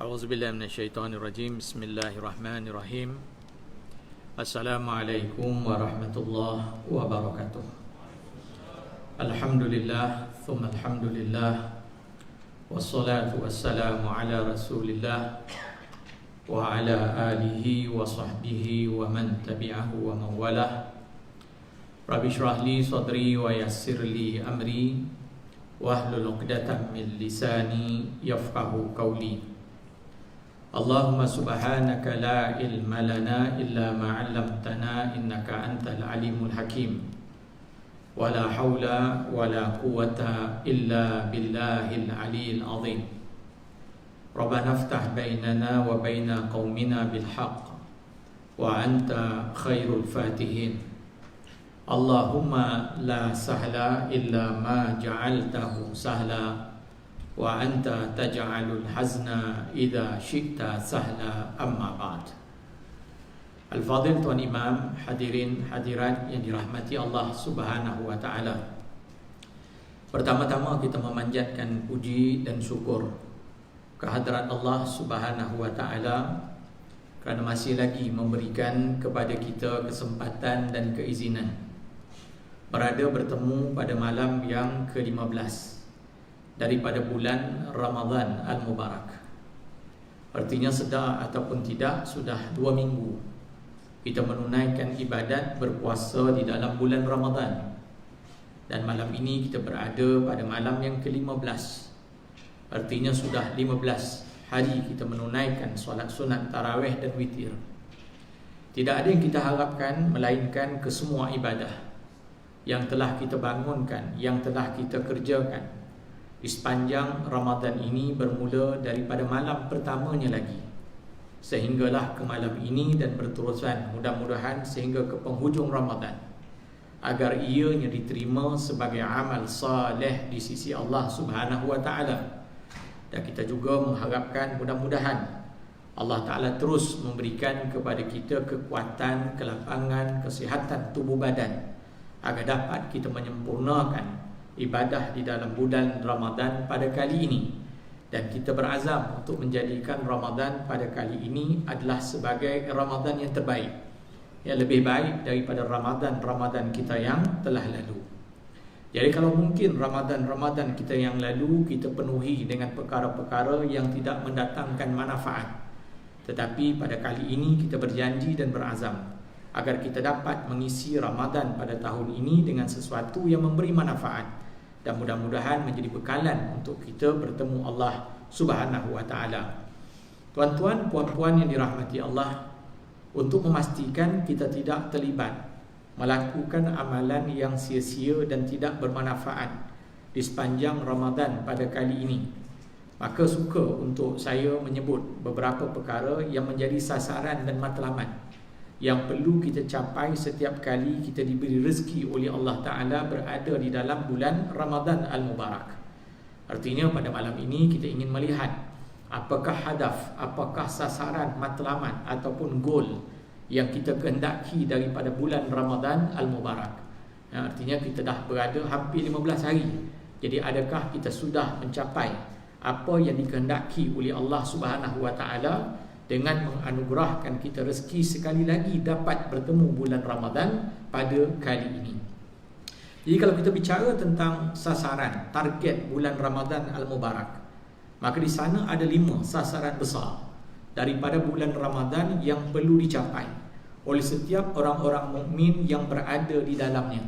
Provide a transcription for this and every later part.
A'udzubillahi minasyaitonirrajim. Bismillahirrahmanirrahim. Assalamualaikum warahmatullahi wabarakatuh. Alhamdulillah, thumma alhamdulillah, wassalatu wassalamu ala rasulillah wa ala alihi wa sahbihi wa man tabi'ahu wa man walah. Rabbi shrah li sadri wa yassir li amri wahlul 'uqdatam min lisani yafqahu qawli. Allahumma subhanaka la ilma lana illa ma 'allamtana innaka antal alimul hakim. Wala haula wala quwwata illa billahil aliyil azim. Rabbana iftah bainana wa baina qaumina bil haqq wa anta khairul fatihin. Allahumma la sahla illa ma ja'altahu sahla wa anta taj'alul hazna idza syi'ta sahla, amma ba'd. Al-Fadhil Tuan Imam, hadirin hadirat yang dirahmati Allah Subhanahu wa taala. Pertama-tama kita memanjatkan puji dan syukur kehadrat Allah Subhanahu wa taala kerana masih lagi memberikan kepada kita kesempatan dan keizinan berada bertemu pada malam yang ke-15 daripada bulan Ramadan Al-Mubarak. Artinya sedar ataupun tidak, sudah 2 minggu kita menunaikan ibadat berpuasa di dalam bulan Ramadan. Dan malam ini kita berada pada malam yang ke-15. Artinya sudah 15 hari kita menunaikan solat sunat tarawih dan witir. Tidak ada yang kita harapkan melainkan kesemua ibadah yang telah kita bangunkan, yang telah kita kerjakan di sepanjang Ramadan ini, bermula daripada malam pertamanya lagi sehinggalah ke malam ini dan berterusan, mudah-mudahan sehingga ke penghujung Ramadan, agar ianya diterima sebagai amal saleh di sisi Allah Subhanahu wa taala. Dan kita juga mengharapkan mudah-mudahan Allah Taala terus memberikan kepada kita kekuatan, kelapangan, kesihatan tubuh badan agar dapat kita menyempurnakan ibadah di dalam bulan Ramadan pada kali ini. Dan kita berazam untuk menjadikan Ramadan pada kali ini adalah sebagai Ramadan yang terbaik, yang lebih baik daripada Ramadan kita yang telah lalu. Jadi kalau mungkin Ramadan kita yang lalu kita penuhi dengan perkara-perkara yang tidak mendatangkan manfaat, tetapi pada kali ini kita berjanji dan berazam agar kita dapat mengisi Ramadan pada tahun ini dengan sesuatu yang memberi manfaat dan mudah-mudahan menjadi bekalan untuk kita bertemu Allah Subhanahu wa taala. Tuan-tuan, puan-puan yang dirahmati Allah, untuk memastikan kita tidak terlibat melakukan amalan yang sia-sia dan tidak bermanfaat di sepanjang Ramadan pada kali ini, maka suka untuk saya menyebut beberapa perkara yang menjadi sasaran dan matlamat yang perlu kita capai setiap kali kita diberi rezeki oleh Allah Ta'ala berada di dalam bulan Ramadan Al-Mubarak. Artinya pada malam ini kita ingin melihat apakah hadaf, apakah sasaran, matlamat ataupun goal yang kita kehendaki daripada bulan Ramadan Al-Mubarak. Artinya kita dah berada hampir 15 hari. Jadi adakah kita sudah mencapai apa yang dikehendaki oleh Allah Subhanahu wa taala dengan menganugerahkan kita rezeki sekali lagi dapat bertemu bulan Ramadan pada kali ini. Jadi kalau kita bicara tentang sasaran, target bulan Ramadan Al-Mubarak, maka di sana ada 5 sasaran besar daripada bulan Ramadan yang perlu dicapai oleh setiap orang-orang mukmin yang berada di dalamnya.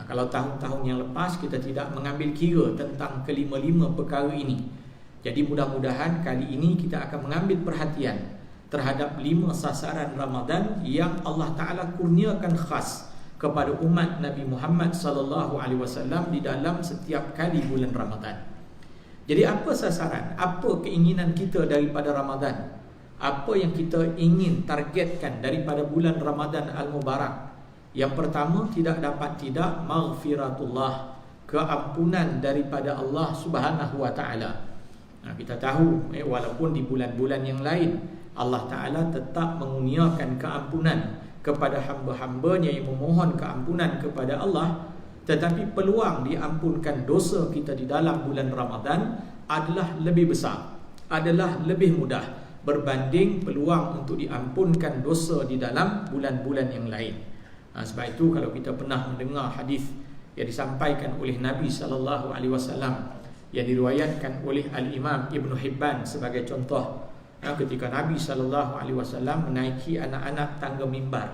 Kalau tahun-tahun yang lepas kita tidak mengambil kira tentang kelima-lima perkara ini, jadi mudah-mudahan kali ini kita akan mengambil perhatian terhadap 5 sasaran Ramadan yang Allah Ta'ala kurniakan khas kepada umat Nabi Muhammad sallallahu alaihi wasallam di dalam setiap kali bulan Ramadan. Jadi apa sasaran? Apa keinginan kita daripada Ramadan? Apa yang kita ingin targetkan daripada bulan Ramadan Al-Mubarak? Yang pertama, tidak dapat tidak maghfiratullah, keampunan daripada Allah Subhanahu wa taala. Kita tahu walaupun di bulan-bulan yang lain Allah Ta'ala tetap mengurniakan keampunan kepada hamba-hambanya yang memohon keampunan kepada Allah, tetapi peluang diampunkan dosa kita di dalam bulan Ramadan adalah lebih besar. adalah lebih mudah berbanding peluang untuk diampunkan dosa di dalam bulan-bulan yang lain. Sebab itu kalau kita pernah mendengar hadis yang disampaikan oleh Nabi SAW yang diriwayatkan oleh Al-Imam Ibn Hibban sebagai contoh, ketika Nabi SAW menaiki anak-anak tangga mimbar,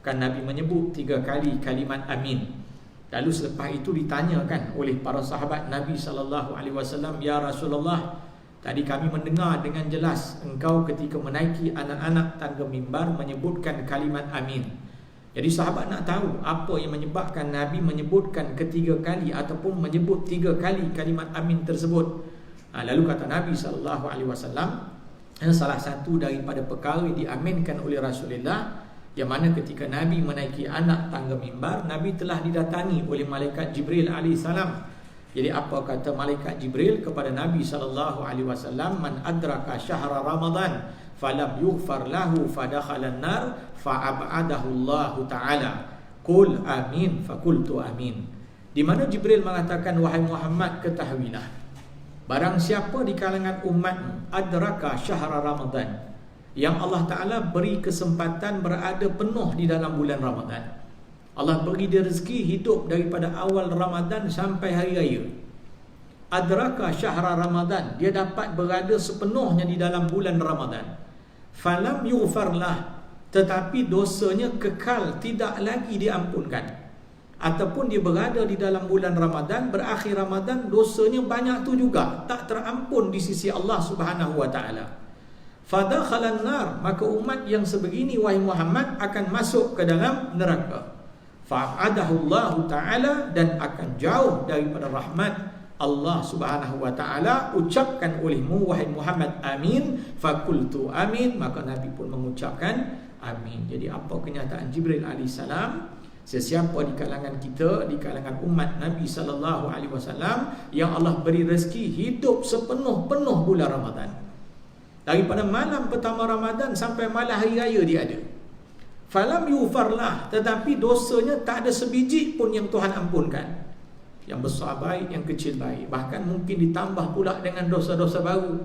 kan Nabi menyebut 3 kali kalimat amin. Lalu selepas itu ditanyakan oleh para sahabat Nabi SAW, "Ya Rasulullah, tadi kami mendengar dengan jelas engkau ketika menaiki anak-anak tangga mimbar menyebutkan kalimat amin." Jadi sahabat nak tahu apa yang menyebabkan Nabi menyebutkan ketiga kali ataupun menyebut 3 kali kalimat amin tersebut. Lalu kata Nabi SAW, salah satu daripada perkara yang diaminkan oleh Rasulullah, yang mana ketika Nabi menaiki anak tangga mimbar, Nabi telah didatangi oleh malaikat Jibril alaihissalam. Jadi apa kata malaikat Jibril kepada Nabi SAW? "Man adraka syahra Ramadan falam yughfar lahu fadakhala an-nar fa'abadahu Allah Ta'ala. Qul amin." Fakultu amin. Di mana Jibril mengatakan, "Wahai Muhammad, ketahuilah, barang siapa di kalangan umatmu adraka syahra Ramadan, yang Allah Ta'ala beri kesempatan berada penuh di dalam bulan Ramadan. Allah beri dia rezeki hidup daripada awal Ramadan sampai hari raya. Adraka syahra Ramadan, dia dapat berada sepenuhnya di dalam bulan Ramadan. Falam yughfarlah, tetapi dosanya kekal tidak lagi diampunkan. Ataupun dia berada di dalam bulan Ramadan, berakhir Ramadan, dosanya banyak tu juga, tak terampun di sisi Allah Subhanahu wa Ta'ala. Fadakhalan nar, maka umat yang sebegini wahai Muhammad akan masuk ke dalam neraka. Fa'adahu Allah Ta'ala, dan akan jauh daripada rahmat Allah Subhanahu wa Ta'ala. Ucapkan olehmu wahai Muhammad amin. Fakultu amin, maka Nabi pun mengucapkan amin. Jadi apa kenyataan Jibril alaihissalam? Sesiapa di kalangan kita, di kalangan umat Nabi SAW yang Allah beri rezeki hidup sepenuh-penuh bulan Ramadan, daripada malam pertama Ramadan sampai malam hari raya dia ada. Falam yufarlah, tetapi dosanya tak ada sebiji pun yang Tuhan ampunkan. Yang besar baik, yang kecil baik, bahkan mungkin ditambah pula dengan dosa-dosa baru.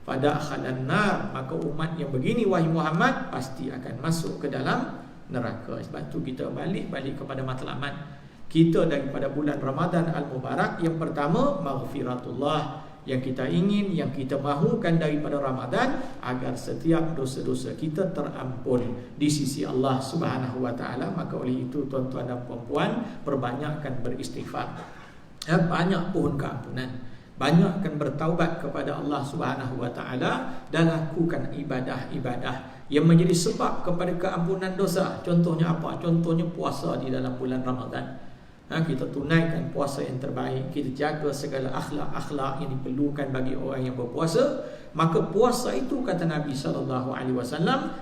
Fadakhalan nar, maka umat yang begini wahai Muhammad pasti akan masuk ke dalam neraka. Sebab tu kita balik kepada matlamat kita daripada bulan Ramadan al-Mubarak. Yang pertama, maghfiratullah, yang kita ingin, yang kita mahukan daripada Ramadan, agar setiap dosa-dosa kita terampun di sisi Allah Subhanahu wa Ta'ala. Maka oleh itu tuan-tuan dan puan-puan, perbanyakkan beristighfar, banyak pohon keampunan, banyakkan bertaubat kepada Allah Subhanahu wa Ta'ala, dan lakukan ibadah-ibadah yang menjadi sebab kepada keampunan dosa. Contohnya apa? Contohnya puasa di dalam bulan Ramadan. Kita tunaikan puasa yang terbaik, kita jaga segala akhlak-akhlak yang diperlukan bagi orang yang berpuasa. Maka puasa itu, kata Nabi SAW,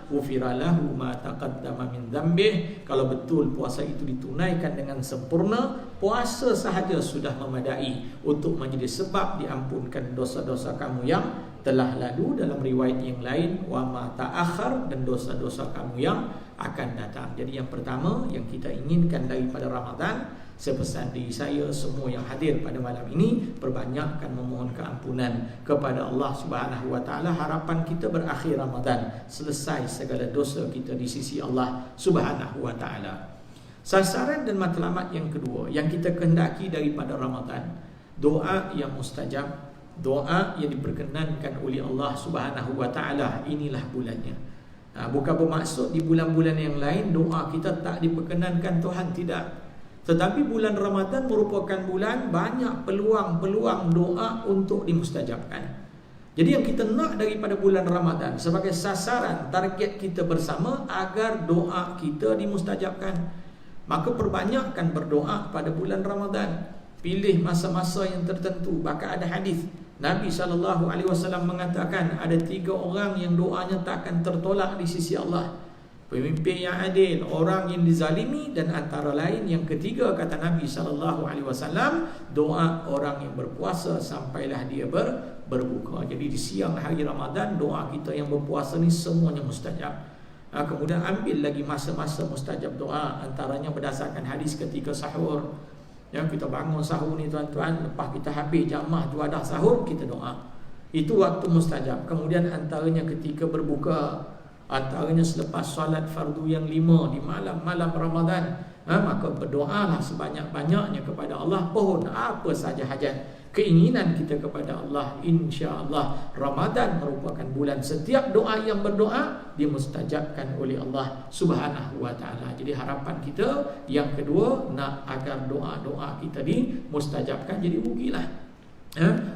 ghufira lahu ma taqaddama min dzambih. Kalau betul puasa itu ditunaikan dengan sempurna, puasa sahaja sudah memadai untuk menjadi sebab diampunkan dosa-dosa kamu yang telah lalu. Dalam riwayat yang lain, wa ma ta'akhir, dan dosa-dosa kamu yang akan datang. Jadi yang pertama yang kita inginkan daripada Ramadan, sepesan diri saya semua yang hadir pada malam ini, perbanyakkan memohon keampunan kepada Allah Subhanahu wa Ta'ala. Harapan kita berakhir Ramadan, selesai segala dosa kita di sisi Allah Subhanahu wa Ta'ala. Sasaran dan matlamat yang kedua yang kita kehendaki daripada Ramadan, doa yang mustajab, doa yang diperkenankan oleh Allah Subhanahu wa Ta'ala. Inilah bulannya. Bukan bermaksud di bulan-bulan yang lain doa kita tak diperkenankan Tuhan, tidak. Tetapi bulan Ramadan merupakan bulan banyak peluang-peluang doa untuk dimustajabkan. Jadi yang kita nak daripada bulan Ramadan sebagai sasaran, target kita bersama agar doa kita dimustajabkan. Maka perbanyakkan berdoa pada bulan Ramadan. Pilih masa-masa yang tertentu. Bahkan ada hadis Nabi SAW mengatakan ada 3 orang yang doanya tak akan tertolak di sisi Allah. Pemimpin yang adil, orang yang dizalimi, dan antara lain yang ketiga, kata Nabi SAW, doa orang yang berpuasa sampailah dia berbuka. Jadi di siang hari Ramadan, doa kita yang berpuasa ni semuanya mustajab. Kemudian ambil lagi masa-masa mustajab doa, antaranya berdasarkan hadis ketika sahur. Yang kita bangun sahur ni tuan-tuan, lepas kita habis jamah juadah sahur, kita doa. Itu waktu mustajab. Kemudian antaranya ketika berbuka, antaranya selepas solat fardu yang 5 di malam-malam Ramadan, maka berdoalah sebanyak-banyaknya kepada Allah. Pohon apa saja hajat, keinginan kita kepada Allah. InsyaAllah Ramadan merupakan bulan setiap doa yang berdoa dimustajabkan oleh Allah Subhanahu wa ta'ala. Jadi harapan kita yang kedua, nak agar doa-doa kita dimustajabkan. Jadi rugilah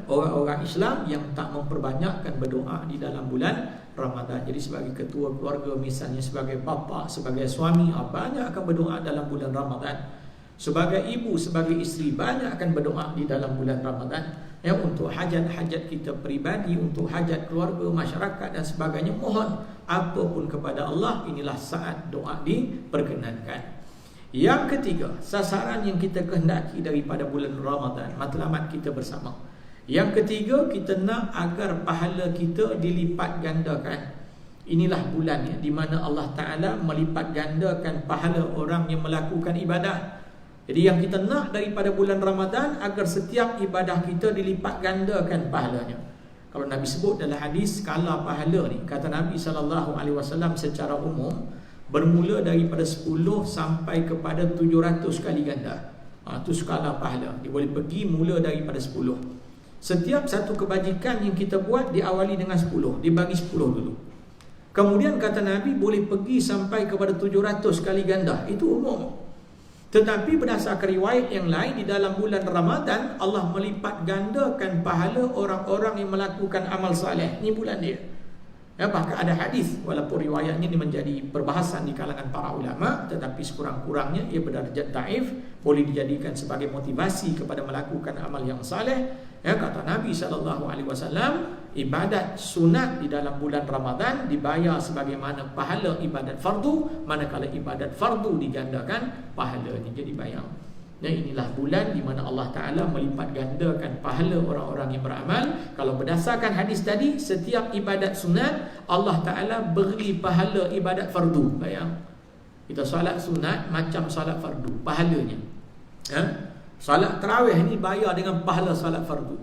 orang-orang Islam yang tak memperbanyakkan berdoa di dalam bulan Ramadan. Jadi sebagai ketua keluarga, misalnya sebagai bapa, sebagai suami, banyak akan berdoa dalam bulan Ramadan. Sebagai ibu, sebagai isteri, banyak akan berdoa di dalam bulan Ramadan, untuk hajat-hajat kita peribadi, untuk hajat keluarga, masyarakat dan sebagainya. Mohon apapun kepada Allah, inilah saat doa diperkenankan. Yang ketiga, sasaran yang kita kehendaki daripada bulan Ramadan, matlamat kita bersama. Yang ketiga, kita nak agar pahala kita dilipat gandakan. Inilah bulan di mana Allah Ta'ala melipat gandakan pahala orang yang melakukan ibadah. Jadi yang kita nak daripada bulan Ramadan, agar setiap ibadah kita dilipat gandakan pahalanya. Kalau Nabi sebut dalam hadis, skala pahala ni, kata Nabi SAW secara umum, bermula daripada 10 sampai kepada 700 kali ganda. Itu skala pahala. Dia boleh pergi mula daripada 10. Setiap satu kebajikan yang kita buat diawali dengan 10, dibagi 10 dulu. Kemudian kata Nabi boleh pergi sampai kepada 700 kali ganda. Itu umum. Tetapi berdasarkan riwayat yang lain, di dalam bulan Ramadan Allah melipat gandakan pahala orang-orang yang melakukan amal saleh. Ini bulan dia. Bahkan ada hadis, walaupun riwayatnya ini menjadi perbahasan di kalangan para ulama, tetapi sekurang-kurangnya ia berdarjat daif, boleh dijadikan sebagai motivasi kepada melakukan amal yang saleh. Kata Nabi SAW, ibadat sunat di dalam bulan Ramadan dibayar sebagaimana pahala ibadat fardu, manakala ibadat fardu digandakan pahalanya. Jadi bayar. Inilah bulan di mana Allah Ta'ala melipat gandakan pahala orang-orang yang beramal. Kalau berdasarkan hadis tadi, setiap ibadat sunat Allah Ta'ala beri pahala ibadat fardu. Bayang, kita solat sunat macam solat fardu, pahalanya. Solat tarawih ni bayar dengan pahala solat fardu.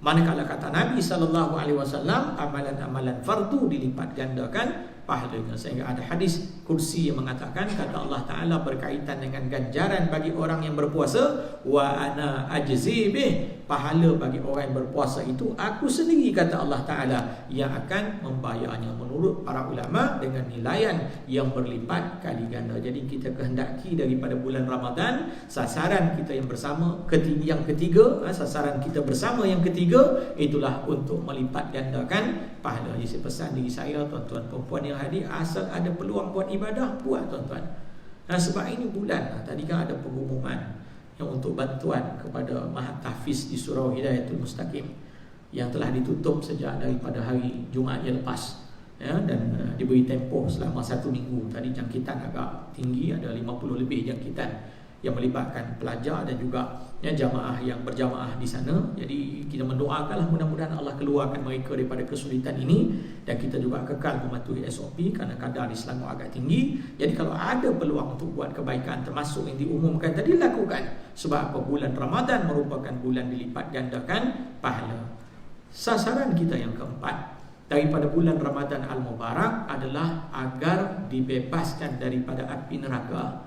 Manakala kata Nabi SAW, amalan-amalan fardu dilipat gandakan pahalanya. Sehingga ada hadis kursi yang mengatakan, kata Allah Ta'ala berkaitan dengan ganjaran bagi orang yang berpuasa, wa ana ajzi bih, pahala bagi orang yang berpuasa itu aku sendiri, kata Allah Ta'ala, yang akan membayarnya. Menurut para ulama dengan nilaian yang berlipat kali ganda. Jadi kita kehendaki daripada bulan Ramadan, sasaran kita yang bersama yang ketiga, sasaran kita bersama yang ketiga, itulah untuk melipat gandakan pahala. Jadi saya pesan diri saya, tuan-tuan perempuan yang hadir, asal ada peluang buat ibadah, buat tuan-tuan. Sebab ini bulan, tadi kan ada pengumuman yang untuk bantuan kepada Mahat Tahfiz di Surau Hidayatul Mustaqim yang telah ditutup sejak daripada hari Jumaat yang lepas, dan diberi tempoh selama 1 minggu. Tadi jangkitan agak tinggi, ada 50 lebih jangkitan yang melibatkan pelajar dan juga jamaah yang berjamaah di sana. Jadi kita mendoakanlah mudah-mudahan Allah keluarkan mereka daripada kesulitan ini, dan kita juga kekal mematuhi SOP kerana kadar di Selangor agak tinggi. Jadi kalau ada peluang untuk buat kebaikan termasuk yang diumumkan tadi, lakukan. Sebab apa? Bulan Ramadan merupakan bulan dilipat gandakan pahala. Sasaran kita yang keempat daripada bulan Ramadan Al-Mubarak adalah agar dibebaskan daripada api neraka.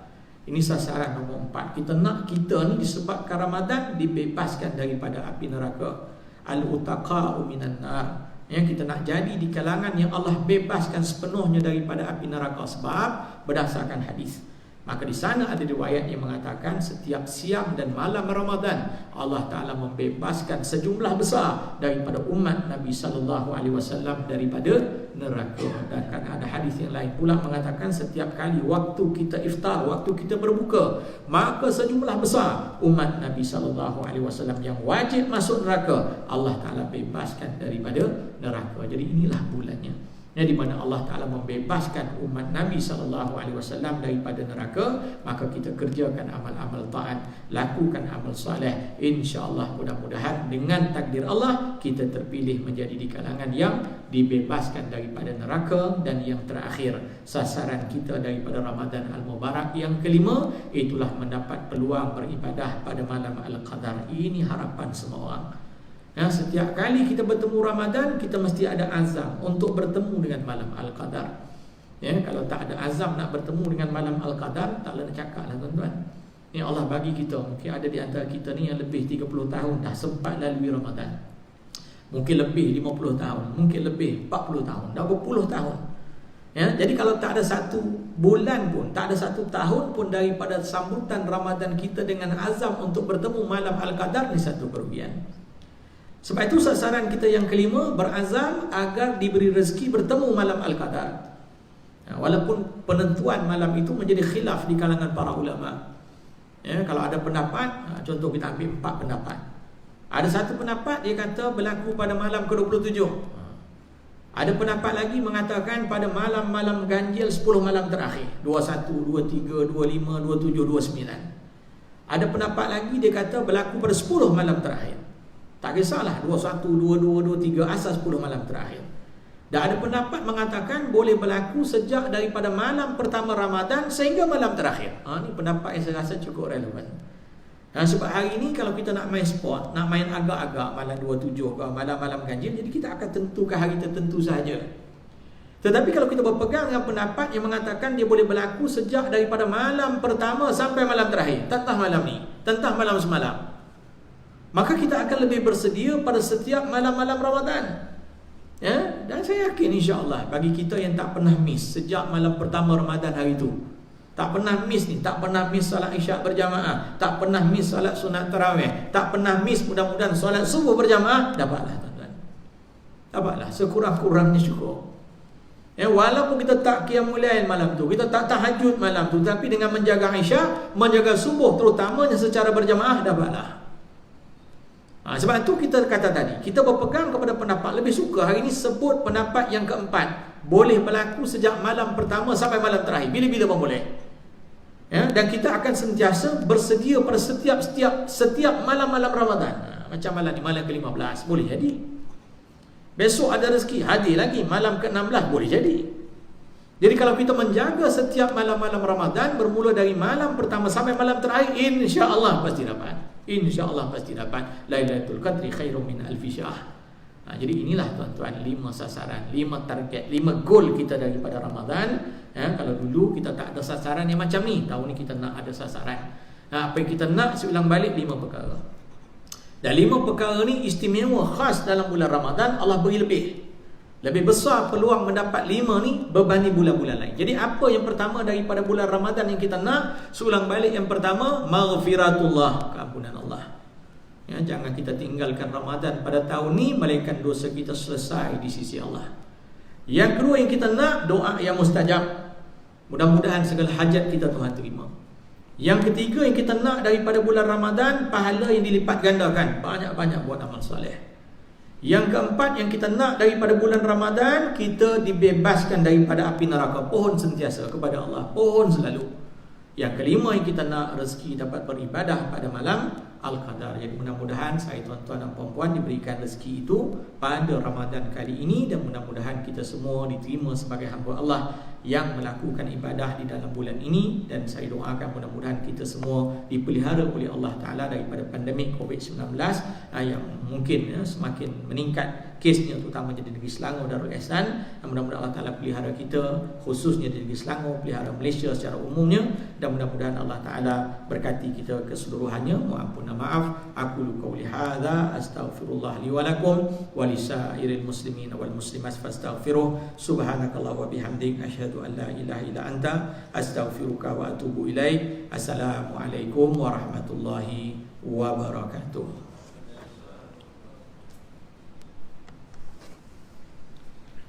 Ini sasaran nombor 4. Kita nak kita ni disebabkan Ramadan dibebaskan daripada api neraka. Al-utaqa'u minan nar. Kita nak jadi di kalangan yang Allah bebaskan sepenuhnya daripada api neraka. Sebab berdasarkan hadis, maka di sana ada riwayat yang mengatakan setiap siang dan malam Ramadan Allah Ta'ala membebaskan sejumlah besar daripada umat Nabi SAW daripada neraka. Dan kan ada hadis yang lain pula mengatakan setiap kali waktu kita iftar, waktu kita berbuka, maka sejumlah besar umat Nabi SAW yang wajib masuk neraka Allah Ta'ala bebaskan daripada neraka. Jadi inilah bulannya, di mana Allah Ta'ala membebaskan umat Nabi SAW daripada neraka. Maka kita kerjakan amal-amal taat, lakukan amal soleh. InsyaAllah mudah-mudahan dengan takdir Allah kita terpilih menjadi di kalangan yang dibebaskan daripada neraka. Dan yang terakhir, sasaran kita daripada Ramadan Al-Mubarak yang kelima, itulah mendapat peluang beribadah pada malam Al-Qadar. Ini harapan semua orang. Setiap kali kita bertemu Ramadan, kita mesti ada azam untuk bertemu dengan malam Al-Qadar. Kalau tak ada azam nak bertemu dengan malam Al-Qadar, taklah nak cakap lah tuan-tuan. Allah bagi kita, mungkin ada di antara kita ni yang lebih 30 tahun dah sempat lalui Ramadan. Mungkin lebih 50 tahun, mungkin lebih 40 tahun, dah berpuluh tahun. Jadi kalau tak ada satu bulan pun, tak ada satu tahun pun daripada sambutan Ramadan kita dengan azam untuk bertemu malam Al-Qadar, ni satu kerugian. Sebab itu sasaran kita yang kelima, berazam agar diberi rezeki bertemu malam Al-Qadar. Walaupun penentuan malam itu menjadi khilaf di kalangan para ulama. Kalau ada pendapat, contoh kita ambil 4 pendapat. Ada satu pendapat dia kata berlaku pada malam ke-27. Ada pendapat lagi mengatakan pada malam-malam ganjil 10 malam terakhir, 21, 23, 25, 27, 29. Ada pendapat lagi dia kata berlaku pada 10 malam terakhir. Tak kisahlah 21, 22, 23, asal 10 malam terakhir. Dan ada pendapat mengatakan boleh berlaku sejak daripada malam pertama Ramadan sehingga malam terakhir. Ini pendapat yang saya rasa cukup relevan. Sebab hari ini kalau kita nak main sport, nak main agak-agak malam 27 ke malam-malam ganjil, jadi kita akan tentukan hari tertentu sahaja. Tetapi kalau kita berpegang dengan pendapat yang mengatakan dia boleh berlaku sejak daripada malam pertama sampai malam terakhir, tentang malam ni, tentang malam semalam, maka kita akan lebih bersedia pada setiap malam-malam Ramadan. Dan saya yakin insya-Allah bagi kita yang tak pernah miss sejak malam pertama Ramadan hari itu, tak pernah miss ni, tak pernah miss solat Isyak berjamaah, tak pernah miss solat sunat tarawih, tak pernah miss mudah-mudahan solat subuh berjamaah, dapatlah tuan-tuan. Dapatlah sekurang-kurangnya cukup. Walaupun kita tak qiyamul lail malam tu, kita tak tahajud malam tu, tapi dengan menjaga Isyak, menjaga subuh terutamanya secara berjamaah, dapatlah. Sebab itu kita kata tadi, kita berpegang kepada pendapat, lebih suka hari ini sebut pendapat yang keempat, boleh berlaku sejak malam pertama sampai malam terakhir, bila-bila pun boleh. Dan kita akan sentiasa bersedia pada setiap malam-malam Ramadan. Macam malam ni, malam ke-15 boleh jadi. Besok ada rezeki, hadir lagi malam ke-16 boleh jadi. Jadi kalau kita menjaga setiap malam-malam Ramadan, bermula dari malam pertama sampai malam terakhir, insya-Allah pasti dapat. InsyaAllah pasti dapat Lailatul Qadri khairum min alfi syahr. Jadi inilah tuan-tuan 5 sasaran, 5 target, 5 goal kita daripada Ramadan. Kalau dulu kita tak ada sasaran yang macam ni, tahun ni kita nak ada sasaran. Apa yang kita nak, saya ulang balik 5 perkara. Dan 5 perkara ni istimewa khas dalam bulan Ramadan, Allah beri lebih besar peluang mendapat 5 ni berbanding bulan-bulan lain. Jadi apa yang pertama daripada bulan Ramadan yang kita nak? Sulang balik yang pertama, maghfiratullah, keampunan Allah. Jangan kita tinggalkan Ramadan pada tahun ni melainkan dosa kita selesai di sisi Allah. Yang kedua yang kita nak, doa yang mustajab. Mudah-mudahan segala hajat kita Tuhan terima. Yang ketiga yang kita nak daripada bulan Ramadan, pahala yang dilipat gandakan, banyak-banyak buat amal soleh. Yang keempat yang kita nak daripada bulan Ramadan, kita dibebaskan daripada api neraka. Pohon sentiasa kepada Allah, pohon selalu. Yang kelima yang kita nak, rezeki dapat beribadah pada malam Al-Qadar. Jadi mudah-mudahan saya tuan-tuan dan puan-puan diberikan rezeki itu pada Ramadan kali ini, dan mudah-mudahan kita semua diterima sebagai hamba Allah yang melakukan ibadah di dalam bulan ini. Dan saya doakan mudah-mudahan kita semua dipelihara oleh Allah Ta'ala daripada pandemik COVID-19 yang mungkin semakin meningkat kesnya, terutama di negeri Selangor dan Darul Ihsan. Mudah-mudahan Allah Ta'ala pelihara kita, khususnya di negeri Selangor, pelihara Malaysia secara umumnya, dan mudah-mudahan Allah Ta'ala berkati kita keseluruhannya. Mohon ampun dan maaf. Aqulu qawli hadza astaghfirullah li wa lakum wa lisairil muslimin wal muslimat fastaghfiruh. Subhanakallah wa bihamdik, asyhadu an la ilaha illa anta, astaghfiruka wa atubu ilaik. Assalamualaikum warahmatullahi wabarakatuh.